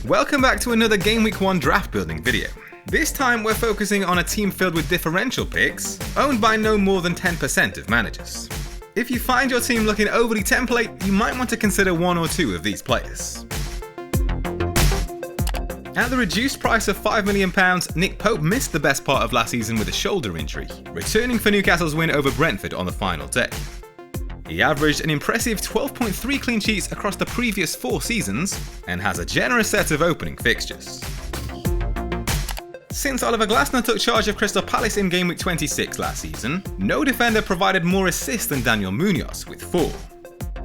welcome back to another Game Week 1 draft building video. This time we're focusing on a team filled with differential picks, owned by no more than 10% of managers. If you find your team looking overly template, you might want to consider one or two of these players. At the reduced price of £5 million, Nick Pope missed the best part of last season with a shoulder injury, returning for Newcastle's win over Brentford on the final day. He averaged an impressive 12.3 clean sheets across the previous 4 seasons, and has a generous set of opening fixtures. Since Oliver Glasner took charge of Crystal Palace in Gameweek 26 last season, no defender provided more assists than Daniel Munoz with 4.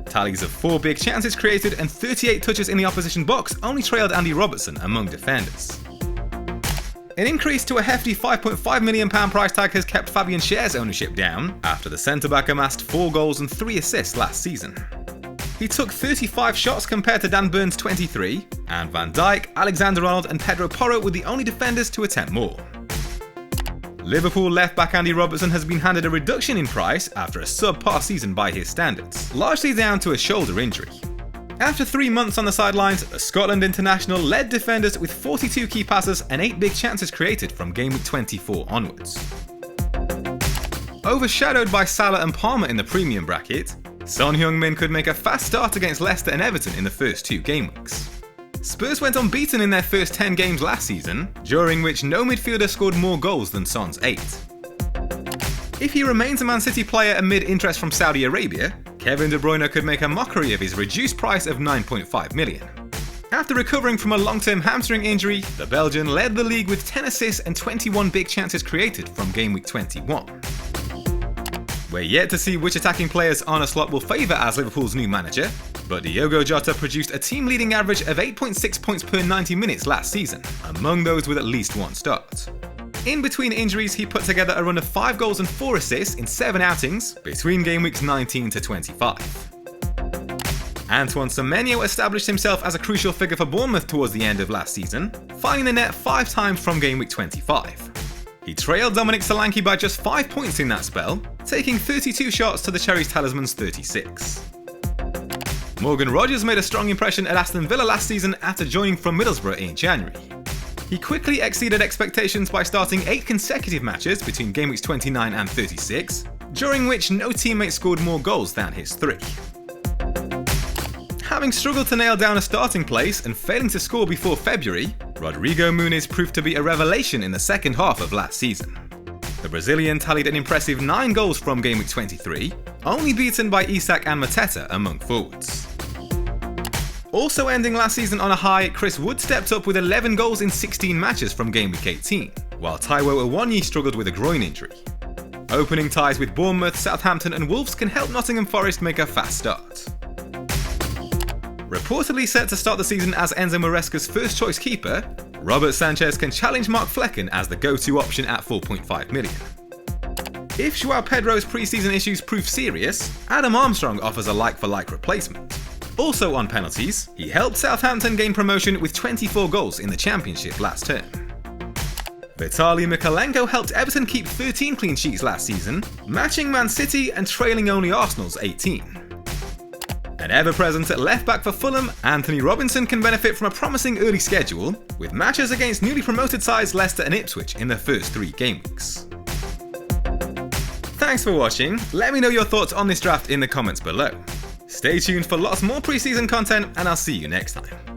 Tallies of 4 big chances created and 38 touches in the opposition box only trailed Andy Robertson among defenders. An increase to a hefty £5.5 million price tag has kept Fabian Schär's ownership down after the centre-back amassed 4 goals and 3 assists last season. He took 35 shots compared to Dan Burns' 23, and Van Dijk, Alexander-Arnold and Pedro Porro were the only defenders to attempt more. Liverpool left-back Andy Robertson has been handed a reduction in price after a subpar season by his standards, largely down to a shoulder injury. After 3 months on the sidelines, the Scotland international led defenders with 42 key passes and 8 big chances created from Gameweek 24 onwards. Overshadowed by Salah and Palmer in the premium bracket, Son Heung-min could make a fast start against Leicester and Everton in the first 2 game weeks. Spurs went unbeaten in their first 10 games last season, during which no midfielder scored more goals than Son's 8. If he remains a Man City player amid interest from Saudi Arabia, Kevin De Bruyne could make a mockery of his reduced price of £9.5 million. After recovering from a long-term hamstring injury, the Belgian led the league with 10 assists and 21 big chances created from Gameweek 21. We're yet to see which attacking players Arne Slot will favour as Liverpool's new manager, but Diogo Jota produced a team-leading average of 8.6 points per 90 minutes last season, among those with at least 1 start. In between injuries, he put together a run of 5 goals and 4 assists in 7 outings between game weeks 19 to 25. Antoine Semenyo established himself as a crucial figure for Bournemouth towards the end of last season, finding the net 5 times from game week 25. He trailed Dominic Solanke by just 5 points in that spell, taking 32 shots to the Cherries talisman's 36. Morgan Rogers made a strong impression at Aston Villa last season after joining from Middlesbrough in January. He quickly exceeded expectations by starting 8 consecutive matches between game weeks 29 and 36, during which no teammate scored more goals than his 3. Having struggled to nail down a starting place and failing to score before February, Rodrigo Muniz proved to be a revelation in the second half of last season. The Brazilian tallied an impressive 9 goals from game week 23, only beaten by Isak and Mateta among forwards. Also ending last season on a high, Chris Wood stepped up with 11 goals in 16 matches from game week 18, while Taiwo Awoniyi struggled with a groin injury. Opening ties with Bournemouth, Southampton and Wolves can help Nottingham Forest make a fast start. Reportedly set to start the season as Enzo Maresca's first choice keeper, Robert Sanchez can challenge Mark Flecken as the go-to option at £4.5 million. If Joao Pedro's pre-season issues prove serious, Adam Armstrong offers a like-for-like replacement. Also on penalties, he helped Southampton gain promotion with 24 goals in the Championship last term. Vitaly Mykolenko helped Everton keep 13 clean sheets last season, matching Man City and trailing only Arsenal's 18. And ever-present at left-back for Fulham, Anthony Robinson can benefit from a promising early schedule, with matches against newly promoted sides Leicester and Ipswich in the first 3 game weeks. Thanks for watching. Let me know your thoughts on this draft in the comments below. Stay tuned for lots more preseason content, and I'll see you next time.